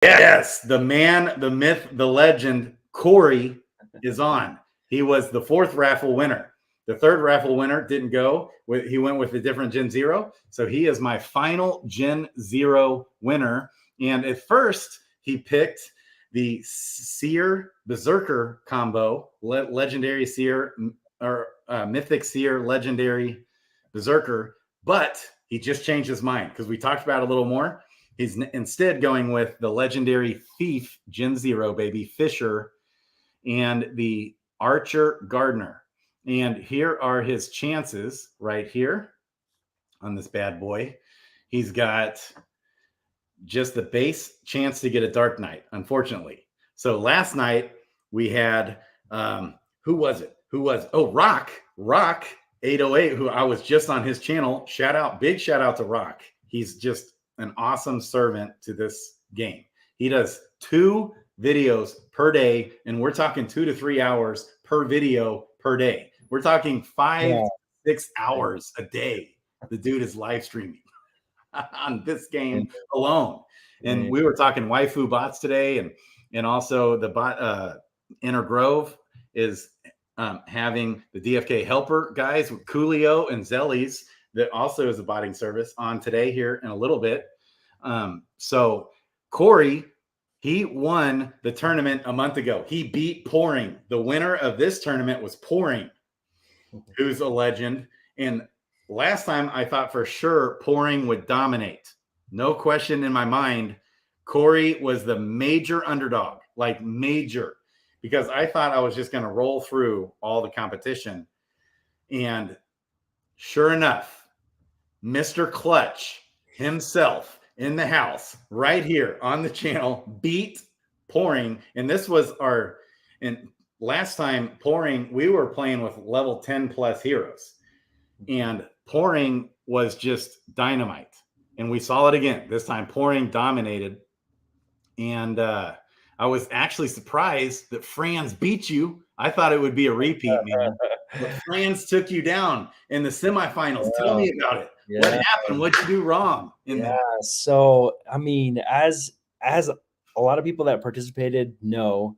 Yes, the man, the myth, the legend, KORY is on. He was the 4th raffle winner. The 3rd raffle winner didn't go. He went with a different Gen Zero. So he is my final Gen Zero winner. And at first, he picked the Seer Berserker combo, legendary Seer or mythic Seer, legendary Berserker. But he just changed his mind because we talked about it a little more. He's instead going with the legendary Thief Gen Zero, baby, Fisher, and the Archer Gardener. And here are his chances right here on this bad boy. He's got just the base chance to get a Dark Knight, unfortunately. So last night we had, who was it? Oh, Rock 808, who I was just on his channel. Big shout out to Rock. He's just an awesome servant to this game. He does 2 videos per day, and we're talking 2 to 3 hours per video per day. We're talking 5 to 6 hours a day. The dude is live streaming on this game alone. And we were talking waifu bots today, and also the bot Inner Grove is having the DFK helper guys with Coolio and Zellies that also is a botting service on today here in a little bit. So KORY, he won the tournament a month ago. He beat Pouring. The winner of this tournament was Pouring, who's a legend. And last time I thought for sure Pouring would dominate. No question in my mind. KORY was the major underdog, like major, because I thought I was just going to roll through all the competition. And sure enough, Mr. Clutch himself in the house right here on the channel beat Pouring. And this was and last time Pouring, we were playing with level 10 plus heroes, and Pouring was just dynamite. And we saw it again. This time Pouring dominated. And I was actually surprised that Franz beat you. I thought it would be a repeat, man. But Franz took you down in the semifinals. Tell me about it. Yeah. What happened? What'd you do wrong? So I mean, as a lot of people that participated know,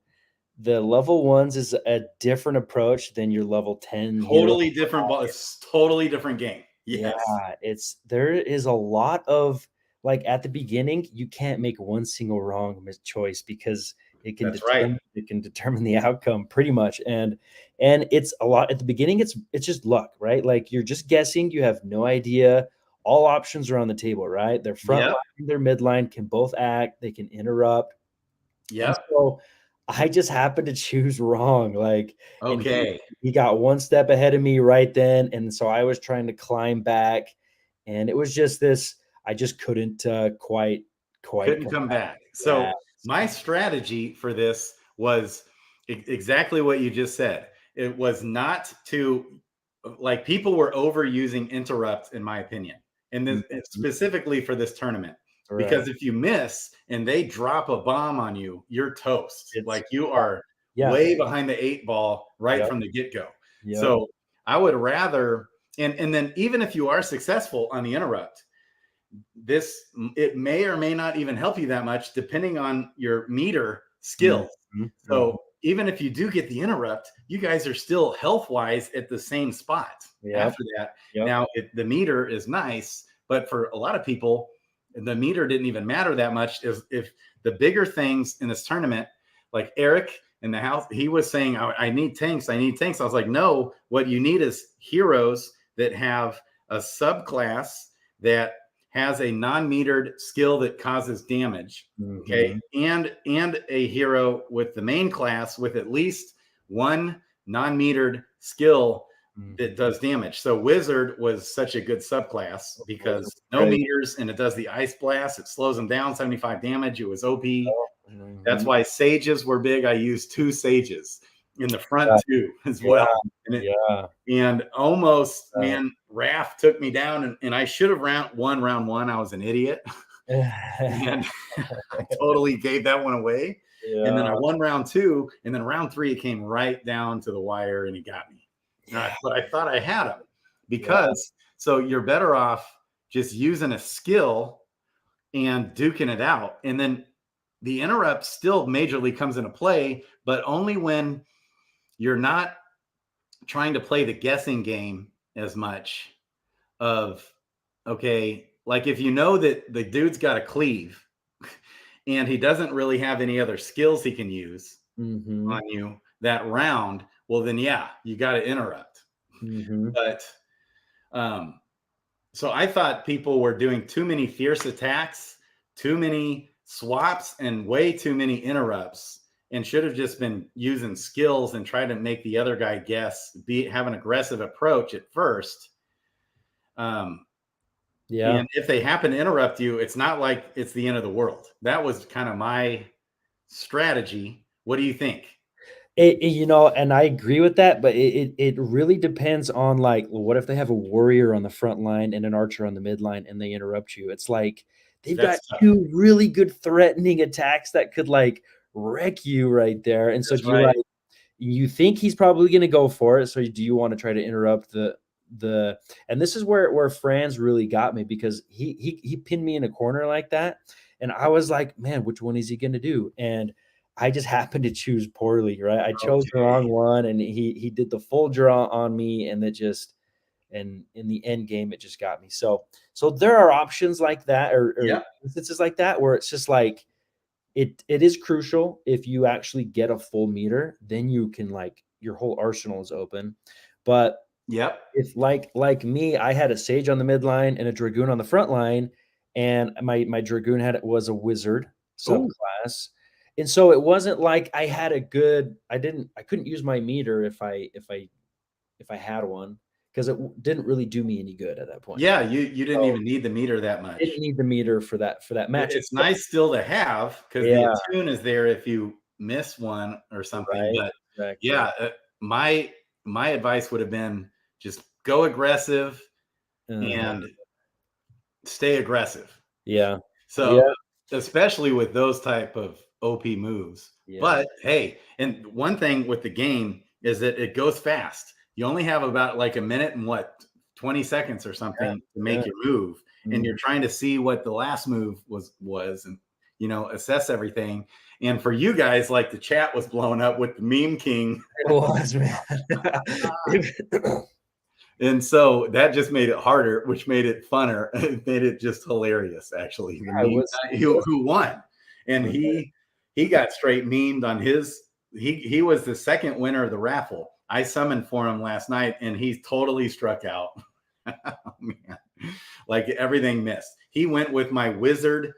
the level 1s is a different approach than your level 10. Totally different ball. It's totally different game. Yes. Yeah, there is a lot of, like, at the beginning, you can't make one single wrong choice because it can determine the outcome pretty much. And it's a lot at the beginning. It's just luck, right? Like, you're just guessing. You have no idea. All options are on the table, right? Their front line, their midline can both act. They can interrupt. Yeah. So I just happened to choose wrong. Like, okay, he got one step ahead of me right then, and so I was trying to climb back, and it was just this. I just couldn't quite come back. So my strategy for this was exactly what you just said. It was not to, like, people were overusing interrupts, in my opinion, and then specifically for this tournament. Right. Because if you miss and they drop a bomb on you, you're toast. Like, you are way behind the 8 ball right from the get-go. So I would rather, and then even if you are successful on the interrupt, it may or may not even help you that much depending on your meter skills. So even if you do get the interrupt, you guys are still health-wise at the same spot after that. Now, the meter is nice, but for a lot of people, the meter didn't even matter that much. If the bigger things in this tournament, like Eric in the house, he was saying, I need tanks. I was like, no, what you need is heroes that have a subclass that has a non-metered skill that causes damage. Okay. And a hero with the main class with at least one non-metered skill that does damage. So Wizard was such a good subclass because no meters, and it does the Ice Blast. It slows them down, 75 damage. It was OP. That's why Sages were big. I used 2 Sages in the front too as well. And almost, man, Raff took me down, and I should have won round 1. I was an idiot. And I totally gave that one away. And then I won round 2, and then round 3, it came right down to the wire, and he got me. But I thought I had him because so you're better off just using a skill and duking it out. And then the interrupt still majorly comes into play, but only when you're not trying to play the guessing game as much of, okay, like if you know that the dude's got a cleave and he doesn't really have any other skills he can use on you that round, well, then yeah, you got to interrupt. But so I thought people were doing too many fierce attacks, too many swaps, and way too many interrupts, and should have just been using skills and try to make the other guy guess, have an aggressive approach at first. And if they happen to interrupt you, it's not like it's the end of the world. That was kind of my strategy. What do you think? And I agree with that, but it really depends on, like, well, what if they have a warrior on the front line and an archer on the mid line and they interrupt you? It's like they've got two really good threatening attacks that could like wreck you right there. And so you think he's probably going to go for it. So do you want to try to interrupt and this is where Franz really got me, because he pinned me in a corner like that. And I was like, man, which one is he going to do? And I just happened to choose poorly, right? I chose the wrong one, and he did the full draw on me, and and in the end game, it just got me. So there are options like that, or instances like that, where it's just like, it is crucial. If you actually get a full meter, then you can, like, your whole arsenal is open. But if like me, I had a sage on the mid line and a dragoon on the front line, and my dragoon was a wizard subclass. And so it wasn't like I had I couldn't use my meter if I had one, because it didn't really do me any good at that point. Yeah, you didn't even need the meter that much. Didn't need the meter for that match. It's nice still to have, because the attune is there if you miss one or something. But my advice would have been just go aggressive and stay aggressive. So especially with those type of OP moves. But hey, and one thing with the game is that it goes fast. You only have about like a minute and 20 seconds or something to make your move. And you're trying to see what the last move was and assess everything. And for you guys, like, the chat was blowing up with the meme king. It was, man. And so that just made it harder, which made it funner. It made it just hilarious, actually. Who won? And he got straight memed on his. He was the second winner of the raffle. I summoned for him last night, and he's totally struck out. Oh, man. Like, everything missed. He went with my wizard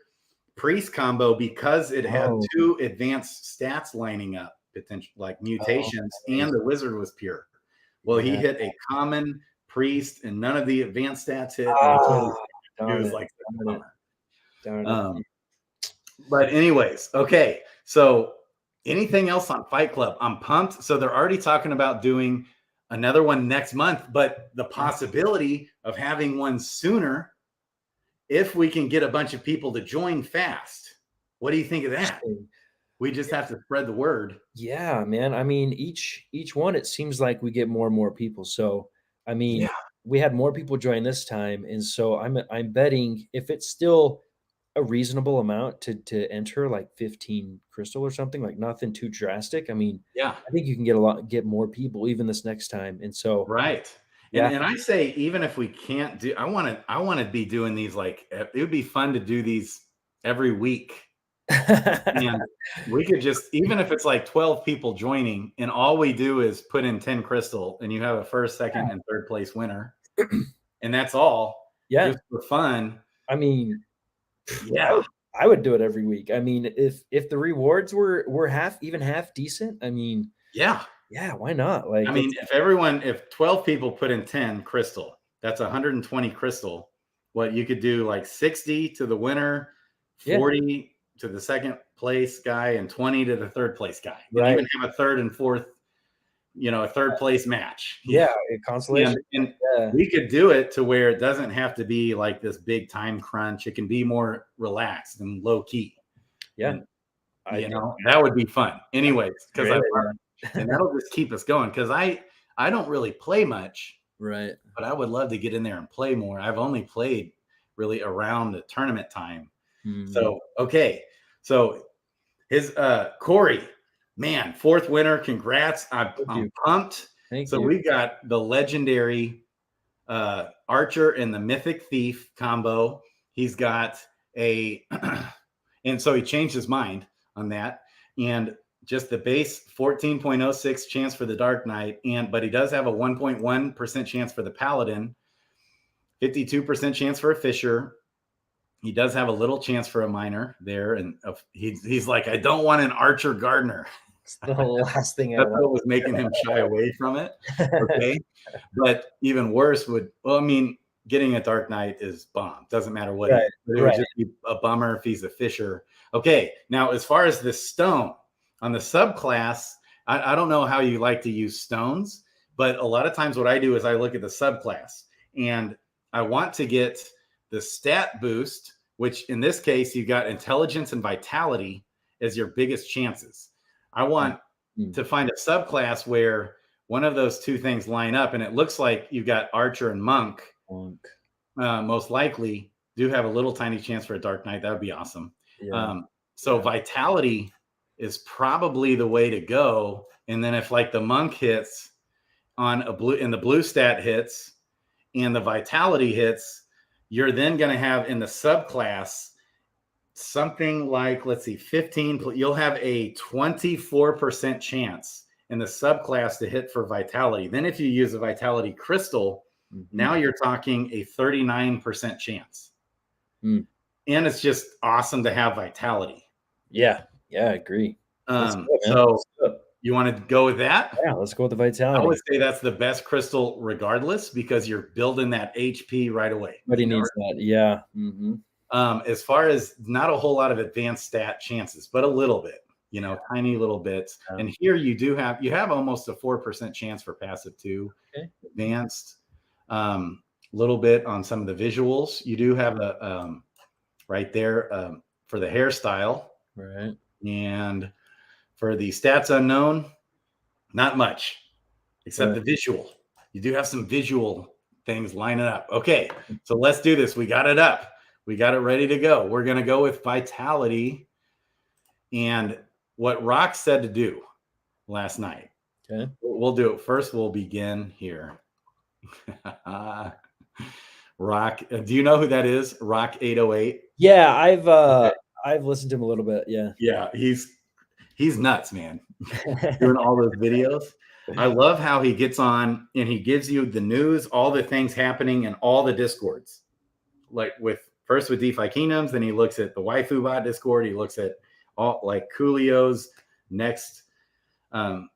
priest combo because it had two advanced stats lining up, potential like mutations, and the wizard was pure. Well, he hit a common priest, and none of the advanced stats hit. It was like, but anyways, okay. So anything else on Fight Club? I'm pumped. So they're already talking about doing another one next month, but the possibility of having one sooner if we can get a bunch of people to join fast. What do you think of that? We just have to spread the word. Yeah, man. I mean, each one, it seems like we get more and more people. So, I mean, we had more people join this time, and so I'm betting if it's still a reasonable amount to enter, like 15 crystal or something, like nothing too drastic. I mean, I think you can get more people even this next time. And so and I say, even if we can't do, I want to be doing these, like, it would be fun to do these every week. And we could just, even if it's like 12 people joining, and all we do is put in 10 crystal, and you have a first, second, and third place winner, and that's all. Just for fun. I mean, I would do it every week. I mean, if the rewards were half decent, I mean, why not? Like, I mean, if 12 people put in 10 crystal, that's 120 crystal. What you could do, like 60 to the winner, 40 to the second place guy, and 20 to the third place guy. And even have a third and fourth, a third place match. Consolation. And we could do it to where it doesn't have to be like this big time crunch. It can be more relaxed and low key. And, that would be fun. Anyways, because and that'll just keep us going, because I don't really play much. Right. But I would love to get in there and play more. I've only played really around the tournament time. So, okay. So His KORY, man, 4th winner. Congrats. I'm pumped. Thank so you. we got the legendary Archer and the Mythic Thief combo. He's got a and so he changed his mind on that. And just the base 14.06 chance for the Dark Knight, but he does have a 1.1% chance for the Paladin, 52% chance for a Fisher. He does have a little chance for a Miner there, and he's like, I don't want an Archer Gardener. It's the last thing That's what was making him shy away from it. Okay, but even worse getting a Dark Knight is bomb. Doesn't matter what. It would just be a bummer if he's a Fisher. Okay, now as far as the stone on the subclass, I don't know how you like to use stones, but a lot of times what I do is I look at the subclass and I want to get the stat boost, which in this case, you got intelligence and vitality as your biggest chances. I want to find a subclass where one of those two things line up. And it looks like you've got Archer and Monk. Most likely do have a little tiny chance for a Dark Knight. That would be awesome. Yeah. So vitality is probably the way to go. And then if like the Monk hits on a blue and the blue stat hits and the vitality hits, you're then going to have in the subclass something like, let's see, 15. You'll have a 24% chance in the subclass to hit for vitality. Then if you use a vitality crystal, now you're talking a 39% chance. And it's just awesome to have vitality. Yeah, I agree. So you want to go with that? Yeah, let's go with the vitality. I would say that's the best crystal regardless, because you're building that HP right away. But he needs that. Yeah. As far as not a whole lot of advanced stat chances, but a little bit, tiny little bits. And here you have almost a 4% chance for passive too. Okay. Advanced, little bit on some of the visuals. You do have a right there for the hairstyle. Right. And for the stats unknown, not much, except the visual. You do have some visual things lining up. Okay, so let's do this. We got it up. We got it ready to go. We're going to go with vitality and what Rock said to do last night. Okay. We'll do it. First, we'll begin here. Rock, do you know who that is? Rock 808? Yeah, I've listened to him a little bit. Yeah. Yeah, he's nuts, man. Doing all those videos. I love how he gets on and he gives you the news, all the things happening in all the discords. Like first with DeFi Kingdoms, then he looks at the Waifu Bot Discord. He looks at all like Coolio's next DFK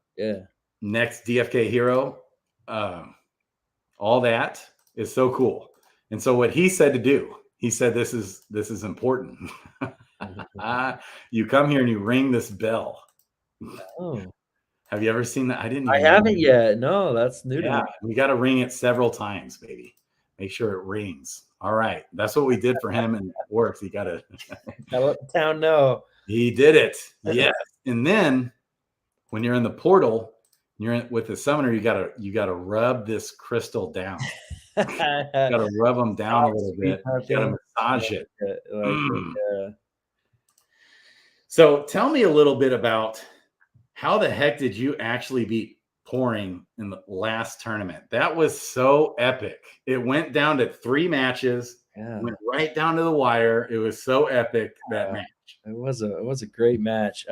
hero. All that is so cool. And so what he said to do, he said, this is important. You come here and you ring this bell. Oh. Have you ever seen that? I haven't yet. No, that's new to me. We got to ring it several times, baby. Make sure it rings. All right. That's what we did for him, and it works. He got to let the town know. He did it. Yes. And then when you're in the portal, with the summoner, you gotta rub this crystal down. You gotta rub them down a little bit. You gotta massage it. So tell me a little bit about how the heck did you actually beat Pouring in the last tournament? That was so epic. It went down to 3 matches. Yeah. Went right down to the wire. It was so epic, that match. It was a great match.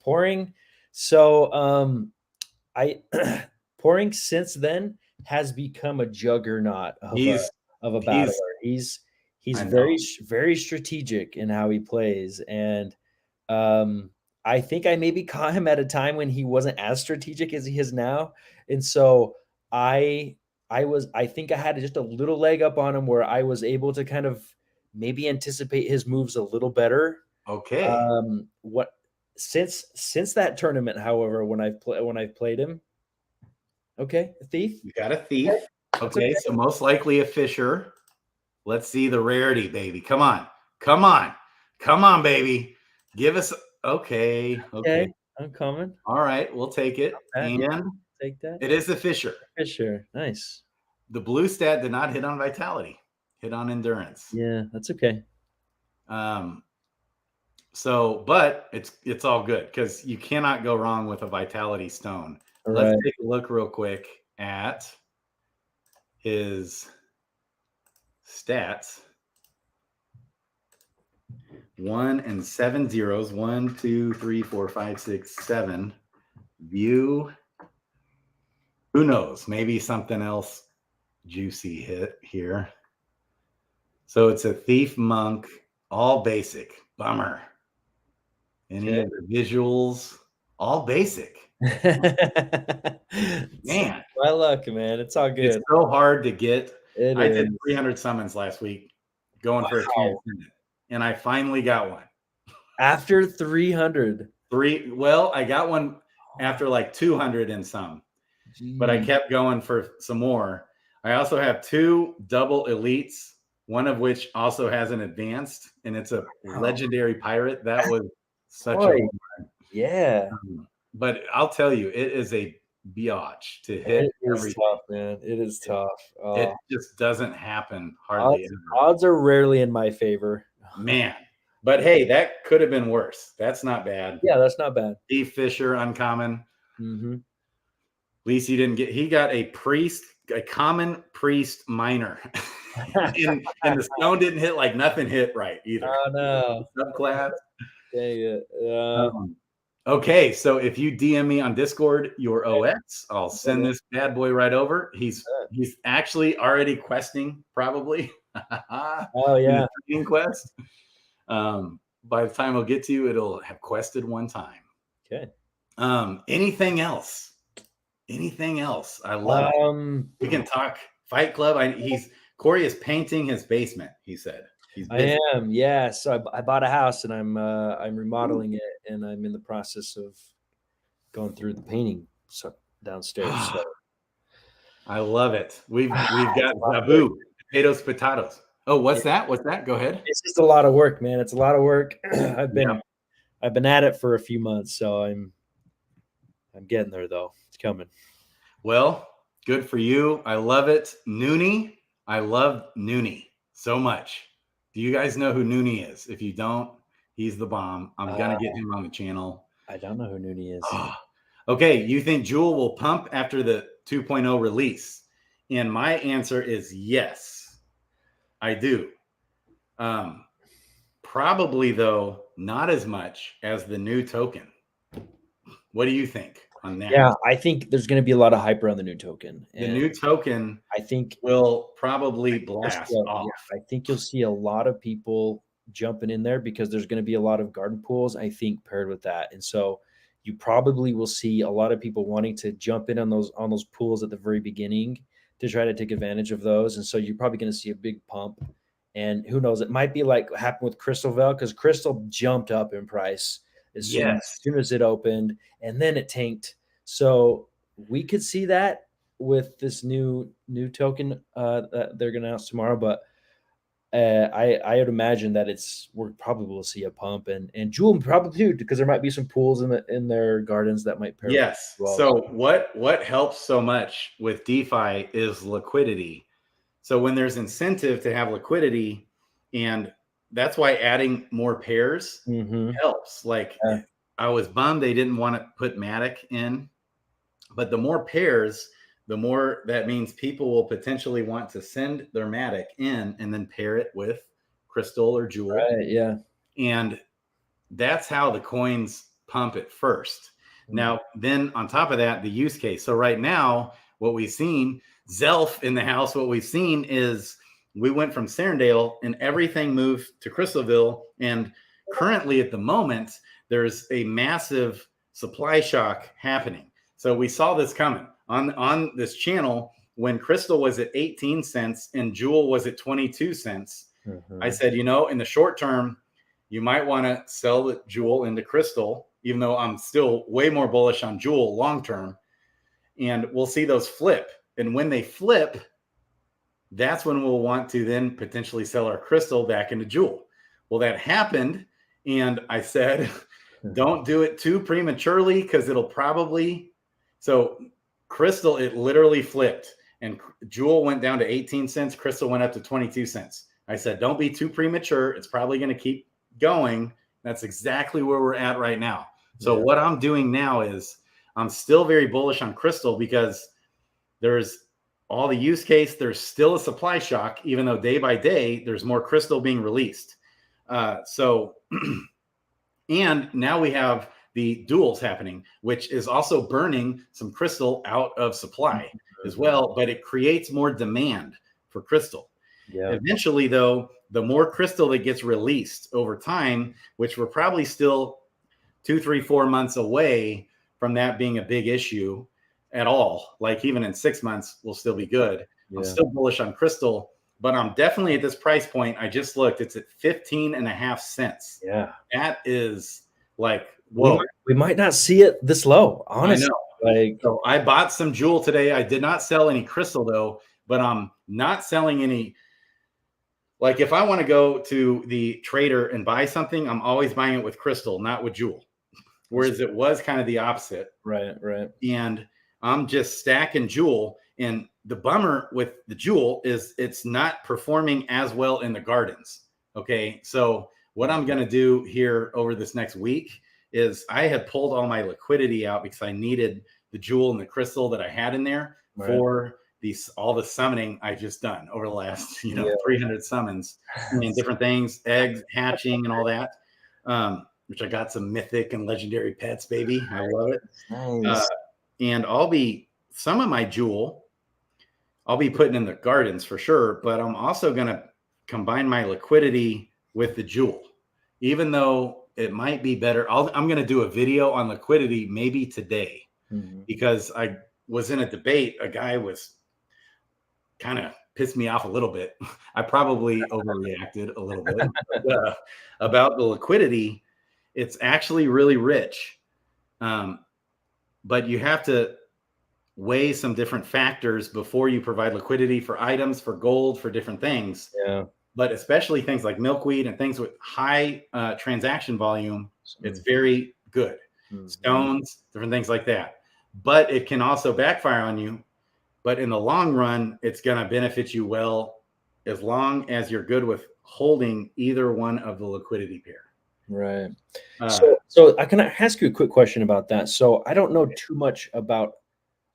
Pouring. So Pouring since then has become a juggernaut of a battler. He's very, very strategic in how he plays. And I think I maybe caught him at a time when he wasn't as strategic as he is now. And so I think I had just a little leg up on him where I was able to kind of maybe anticipate his moves a little better. Okay. Since that tournament, however, when I've played him, okay, a thief. You got a thief. Okay, so most likely a Fisher. Let's see the rarity, baby. Come on, baby. Give us. Okay. I'm coming. All right, we'll take it. And take that. It is a Fisher. Fisher, nice. The blue stat did not hit on vitality. Hit on endurance. Yeah, that's okay. So, but it's all good because you cannot go wrong with a Vitality Stone. All Let's right. take a look real quick at his stats. 1 and 7 zeros. 1, 2, 3, 4, 5, 6, 7. View. Who knows? Maybe something else juicy hit here. So it's a Thief Monk, all basic. Bummer. Any of the visuals, all basic. Man, my luck, man. It's all good. It's so hard to get. I did is. 300 summons last week, going for a transcendent, and I finally got one. After 300. Well, I got one after like 200 and some, but I kept going for some more. I also have 2 double elites, one of which also has an advanced, and it's a legendary pirate. That was such a yeah. But I'll tell you, it is a biatch to hit. It is tough, man. It is tough. It just doesn't happen hardly ever. Odds are rarely in my favor. Man. But hey, that could have been worse. That's not bad. Yeah, that's not bad. Steve Fisher, uncommon. Mm-hmm. At least he got a common priest minor. and the stone didn't hit, like nothing hit right either. Oh, no. Subclass. Dang it. Okay, so if you DM me on Discord your OX, I'll send this bad boy right over. He's actually already questing, probably. Oh, yeah. Training quest. By the time it'll get to you, it'll have quested one time. Okay. Anything else? I love it. We can talk Fight Club. KORY is painting his basement, he said. I am, yeah. So I bought a house and I'm remodeling it, and I'm in the process of going through the painting downstairs. So. I love it. We've got Zabu, potatoes. Oh, what's that? Go ahead. It's just a lot of work, man. It's a lot of work. I've been at it for a few months, so I'm getting there though. It's coming. Well, good for you. I love it. Noonie. I love Noonie so much. Do you guys know who Noonie is? If you don't, he's the bomb. I'm going to get him on the channel. I don't know who Noonie is. Okay. You think Jewel will pump after the 2.0 release? And my answer is yes, I do. Probably, though, not as much as the new token. What do you think on that? Yeah, I think there's going to be a lot of hype around the new token. The new token, I think, will probably blast off. I think you'll see a lot of people jumping in there because there's going to be a lot of garden pools, I think, paired with that. And so you probably will see a lot of people wanting to jump in on those pools at the very beginning to try to take advantage of those. And so you're probably going to see a big pump. And who knows, it might be like what happened with Crystal Veil, because Crystal jumped up in price as soon as it opened, and then it tanked. So we could see that with this new token that they're going to announce tomorrow. But I would imagine that we're probably will see a pump, and Jewel probably too, because there might be some pools in their gardens that might pair. Yes. Well. So what helps so much with DeFi is liquidity. So when there's incentive to have liquidity, and that's why adding more pairs helps. Like I was bummed they didn't want to put Matic in, but the more pairs, the more that means people will potentially want to send their Matic in and then pair it with Crystal or Jewel. Right, yeah. And that's how the coins pump at first. Now, then on top of that, the use case. So right now, what we've seen, Zelf in the house, what we've seen is we went from Serendale and everything moved to Crystalville. And currently at the moment, there's a massive supply shock happening. So we saw this coming on this channel when Crystal was at 18 cents and Jewel was at 22 cents. I said, in the short term, you might want to sell the Jewel into Crystal, even though I'm still way more bullish on Jewel long term. And we'll see those flip. And when they flip, that's when we'll want to then potentially sell our Crystal back into Jewel. Well, that happened. And I said, don't do it too prematurely because it'll probably. So Crystal, it literally flipped. And Jewel went down to 18 cents. Crystal went up to 22 cents. I said, don't be too premature. It's probably going to keep going. That's exactly where we're at right now. So what I'm doing now is I'm still very bullish on crystal because there's all the use case. There's still a supply shock, even though day by day there's more crystal being released. And now we have the duals happening, which is also burning some crystal out of supply as well, but it creates more demand for crystal. Eventually, though, the more crystal that gets released over time, which we're probably still 2, 3, 4 months away from that being a big issue at all. Like even in 6 months, we'll still be good. I'm still bullish on crystal, but I'm definitely at this price point. I just looked, it's at 15.5 cents. Yeah. That is like, whoa. We might not see it this low, honestly. I know. So I bought some jewel today. I did not sell any crystal though, but I'm not selling any. Like if I want to go to the trader and buy something, I'm always buying it with crystal, not with jewel. Whereas it was kind of the opposite. Right. And I'm just stacking jewel. And the bummer with the jewel is it's not performing as well in the gardens. Okay. So what I'm going to do here over this next week is I had pulled all my liquidity out because I needed the jewel and the crystal that I had in there for all the summoning I just done over the last, 300 summons and different things, eggs hatching and all that. Which I got some mythic and legendary pets, baby. I love it. Nice. And some of my jewel, I'll be putting in the gardens for sure, but I'm also going to combine my liquidity with the jewel, even though it might be better. I'm going to do a video on liquidity maybe today because I was in a debate. A guy was kind of pissed me off a little bit. I probably overreacted a little bit about the liquidity. It's actually really rich, but you have to weigh some different factors before you provide liquidity for items, for gold, for different things. Yeah. But especially things like milkweed and things with high transaction volume, it's very good. Stones, different things like that. But it can also backfire on you. But in the long run, it's going to benefit you well as long as you're good with holding either one of the liquidity pair. Right. So I can ask you a quick question about that. So I don't know too much about.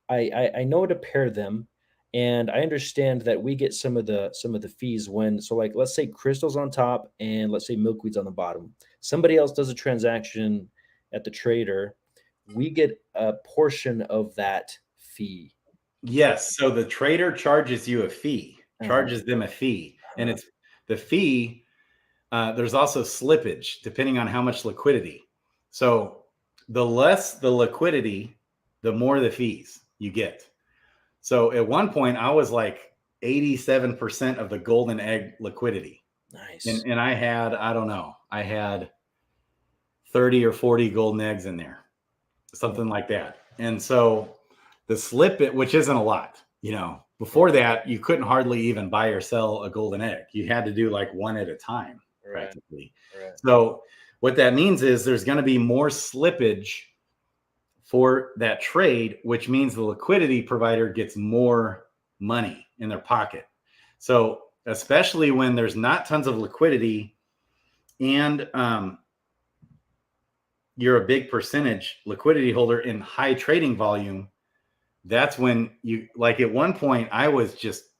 I know to pair them, and I understand that we get some of the fees when. So like let's say crystal's on top, and let's say milkweed's on the bottom. Somebody else does a transaction at the trader. We get a portion of that fee. Yes. So the trader charges you a fee, charges them a fee, and it's the fee. There's also slippage depending on how much liquidity. So the less the liquidity, the more the fees you get. So at one point I was like 87% of the golden egg liquidity. Nice. And I had, I don't know, I had 30 or 40 golden eggs in there, something like that. And so the slip it, which isn't a lot, before that, you couldn't hardly even buy or sell a golden egg. You had to do like one at a time. Practically. Right. So what that means is there's going to be more slippage for that trade, which means the liquidity provider gets more money in their pocket. So especially when there's not tons of liquidity and you're a big percentage liquidity holder in high trading volume, that's when you, like at one point I was just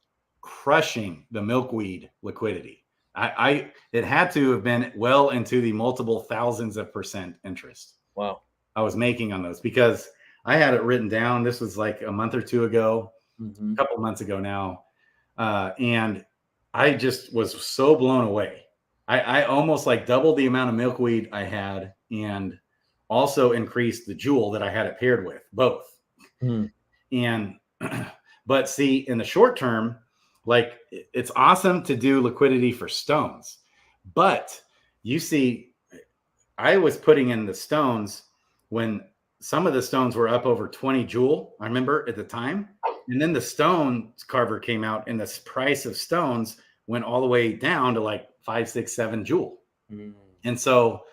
crushing the milkweed liquidity. It had to have been well into the multiple thousands of % interest. Wow. I was making on those because I had it written down. This was like a month or two ago, a couple of months ago now. And I just was so blown away. I almost like doubled the amount of milkweed I had and also increased the jewel that I had it paired with, both. And, but see, in the short term, like it's awesome to do liquidity for stones, but you see, I was putting in the stones when some of the stones were up over 20 jewel. I remember at the time, and then the stone carver came out and the price of stones went all the way down to like 5, 6, 7 jewel. And so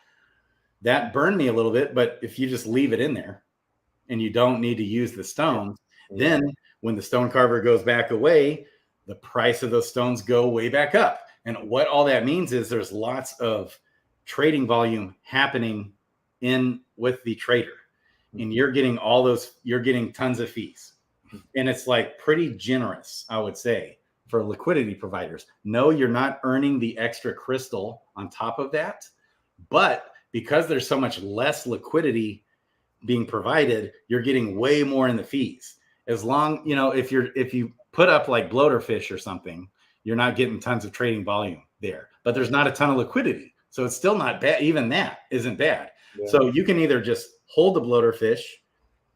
that burned me a little bit, but if you just leave it in there and you don't need to use the stones, then when the stone carver goes back away, the price of those stones go way back up. And what all that means is there's lots of trading volume happening in with the trader, and you're getting you're getting tons of fees, and it's like pretty generous, I would say, for liquidity providers. No, you're not earning the extra crystal on top of that, but because there's so much less liquidity being provided, you're getting way more in the fees. As long, if you put up like bloater fish or something, you're not getting tons of trading volume there, but there's not a ton of liquidity. So it's still not bad. Even that isn't bad. Yeah. So you can either just hold the bloater fish.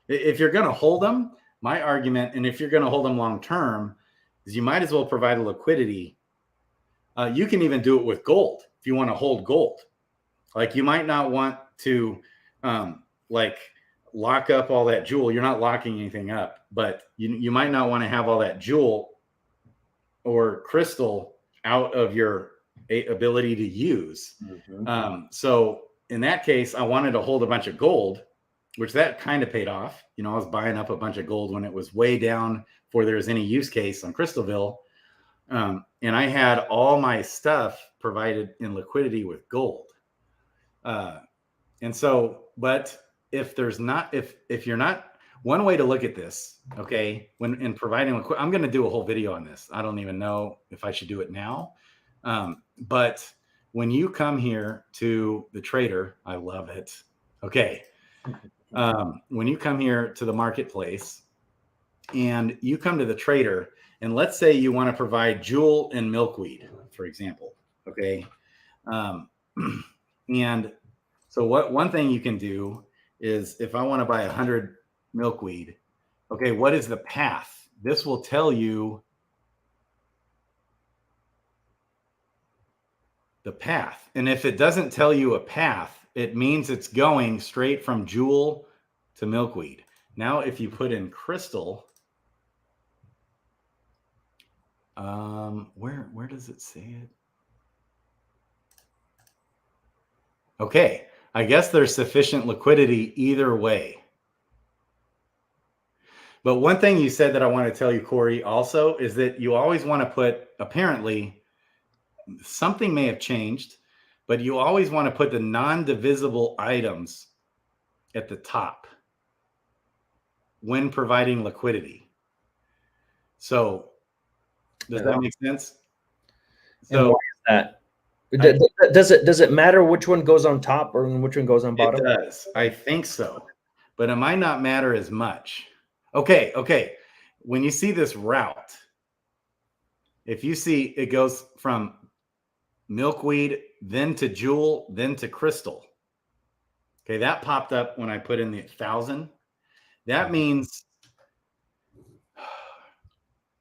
If you're going to hold them, my argument, and if you're going to hold them long term, is you might as well provide a liquidity. You can even do it with gold if you want to hold gold. Like you might not want to like lock up all that jewel. You're not locking anything up, but you might not want to have all that jewel or crystal out of your ability to use. Mm-hmm. So in that case, I wanted to hold a bunch of gold, which that kind of paid off. I was buying up a bunch of gold when it was way down before there was any use case on Crystalville. And I had all my stuff provided in liquidity with gold. And so, but if there's not, if you're not, one way to look at this, okay, when in providing liquidity, I'm going to do a whole video on this. I don't even know if I should do it now. But when you come here to the trader, I love it. Okay. When you come here to the marketplace and you come to the trader, and let's say you want to provide jewel and milkweed, for example. Okay. And so one thing you can do is if I want to buy 100 milkweed, okay, what is the path? This will tell you the path. And if it doesn't tell you a path, it means it's going straight from jewel to milkweed. Now, if you put in crystal, where does it say it? Okay, I guess there's sufficient liquidity either way. But one thing you said that I want to tell you, Kory, also is that you always want to put, apparently, something may have changed, but you always want to put the non-divisible items at the top when providing liquidity. So does that make sense? So why is that? Does it matter which one goes on top or which one goes on bottom? It does. I think so, but it might not matter as much. Okay. When you see this route, if you see it goes from milkweed, then to jewel, then to crystal. Okay, that popped up when I put in the 1,000. That means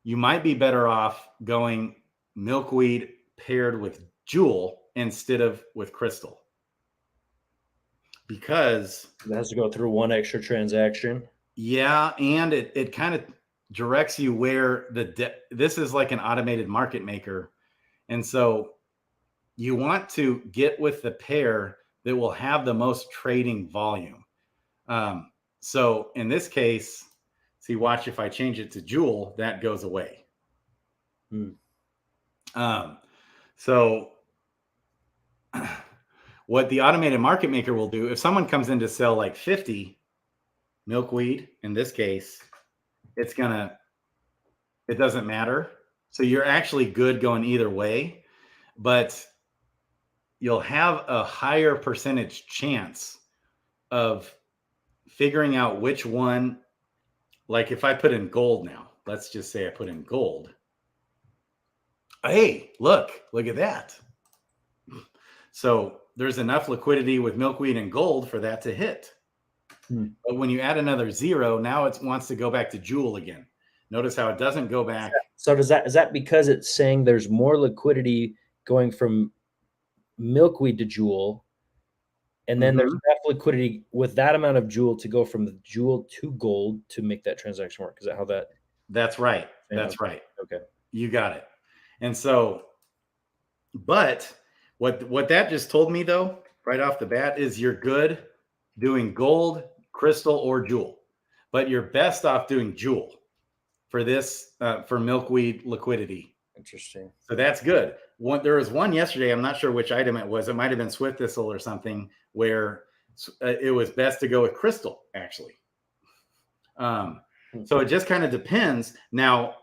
you might be better off going milkweed paired with jewel instead of with crystal. Because it has to go through one extra transaction. Yeah, and it kind of directs you where this is like an automated market maker. And so you want to get with the pair that will have the most trading volume. So in this case, see, watch, if I change it to jewel, that goes away. So what the automated market maker will do, if someone comes in to sell like 50 milkweed, in this case, it doesn't matter. So you're actually good going either way, but you'll have a higher percentage chance of figuring out which one. Like if I put in gold now, let's just say I put in gold. Hey, look at that. So there's enough liquidity with milkweed and gold for that to hit. But when you add another 0, now it wants to go back to jewel again. Notice how it doesn't go back. So is that because it's saying there's more liquidity going from milkweed to jewel, and then there's enough liquidity with that amount of jewel to go from the jewel to gold to make that transaction work? Is that how that? That's right. That's right. Okay, you got it. And so, but what that just told me though, right off the bat, is you're good doing gold, crystal, or jewel, but you're best off doing jewel for this for milkweed liquidity. Interesting. So that's good. there was one yesterday. I'm not sure which item it was. It might have been Swift Thistle or something, where it was best to go with crystal, actually. So it just kind of depends. Now,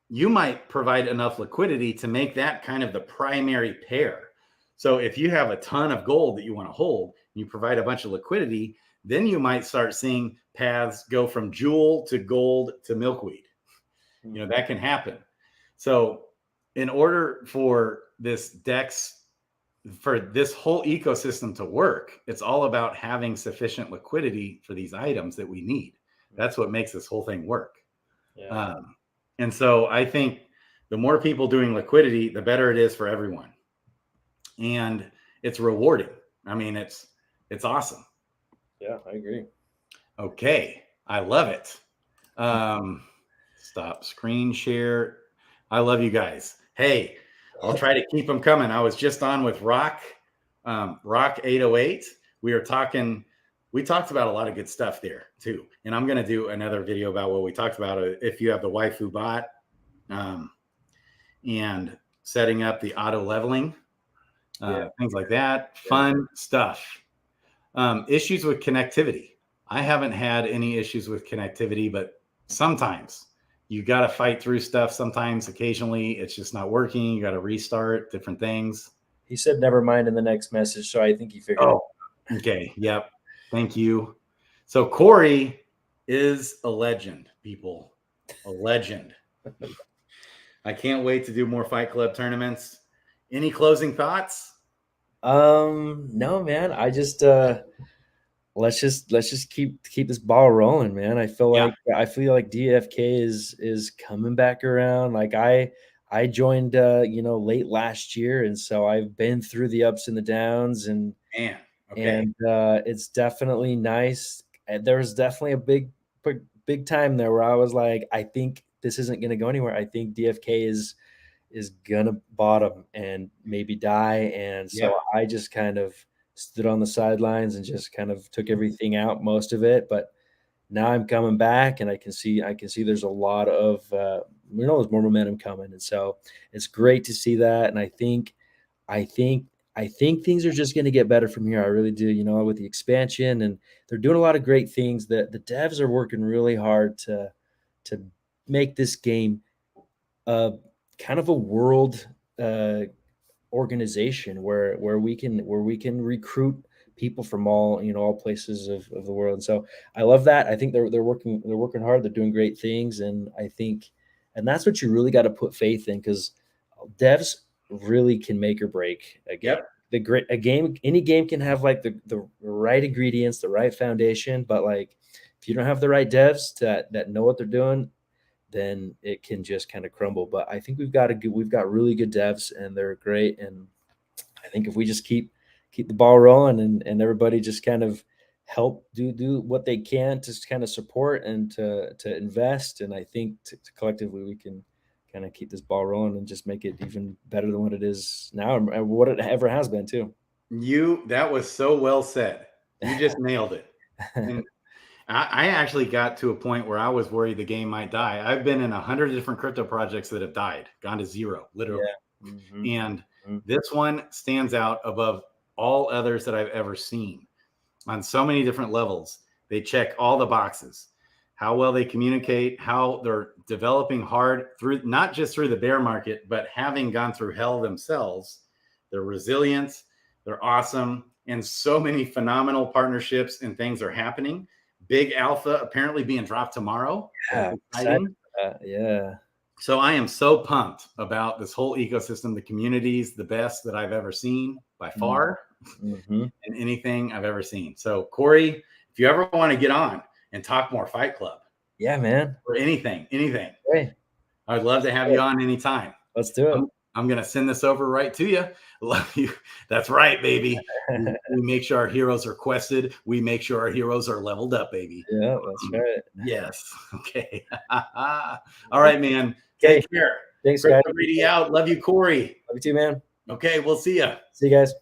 you might provide enough liquidity to make that kind of the primary pair. So if you have a ton of gold that you want to hold, you provide a bunch of liquidity, then you might start seeing paths go from jewel to gold to milkweed. That can happen. So in order for this whole ecosystem to work, it's all about having sufficient liquidity for these items that we need. That's what makes this whole thing work. Yeah. And so I think the more people doing liquidity, the better it is for everyone. And it's rewarding. I mean, it's awesome. Yeah, I agree. Okay. I love it. Stop screen share. I love you guys. Hey, I'll try to keep them coming. I was just on with Rock 808. We talked about a lot of good stuff there too. And I'm going to do another video about what we talked about. If you have the waifu bot, and setting up the auto leveling, things like that. Fun stuff. Issues with connectivity. I haven't had any issues with connectivity, but sometimes you got to fight through stuff. Sometimes, occasionally, it's just not working. You got to restart different things. He said, never mind in the next message. So I think he figured it out. Okay. Yep. Thank you. So KORY is a legend, people. A legend. I can't wait to do more Fight Club tournaments. Any closing thoughts? No, man. I just let's just keep this ball rolling, man. I feel like DFK is coming back around. Like I joined late last year, and so I've been through the ups and the downs, and it's definitely nice. There was definitely a big time there where I was like, I think this isn't going to go anywhere. I think DFK is gonna bottom and maybe die, and so I just kind of stood on the sidelines and just kind of took everything out, most of it. But now I'm coming back, and I can see there's a lot of there's more momentum coming, and so it's great to see that. And I think things are just going to get better from here. I really do. With the expansion, and they're doing a lot of great things. That the devs are working really hard to make this game kind of a world organization where we can recruit people from all places of the world. And so I love that. I think they're working hard. They're doing great things, and I think that's what you really got to put faith in, because devs really can make or break a game. Any game can have like the right ingredients, the right foundation, but like if you don't have the right devs that know what they're doing, then it can just kind of crumble. But I think we've got really good devs, and they're great. And I think if we just keep the ball rolling, and everybody just kind of help do what they can to kind of support and to invest, and I think collectively we can kind of keep this ball rolling and just make it even better than what it is now, and what it ever has been too. That was so well said. You just nailed it. And I actually got to a point where I was worried the game might die. I've been in 100 different crypto projects that have died, gone to zero, literally. Yeah. Mm-hmm. And this one stands out above all others that I've ever seen on so many different levels. They check all the boxes, how well they communicate, how they're developing hard through, not just through the bear market, but having gone through hell themselves. They're resilient, they're awesome, and so many phenomenal partnerships and things are happening. Big alpha apparently being dropped tomorrow. Yeah. Yeah. So I am so pumped about this whole ecosystem. The community's the best that I've ever seen by far, and anything I've ever seen. So KORY, if you ever want to get on and talk more Fight Club, yeah, man, or anything, hey, I'd love to have you on anytime. Let's do it. I'm going to send this over right to you. Love you. That's right, baby. We make sure our heroes are quested. We make sure our heroes are leveled up, baby. Yeah, that's right. Yes. Okay. All right, man. Take care. Thanks, guys. Out. Love you, KORY. Love you too, man. Okay, we'll see ya. See you guys.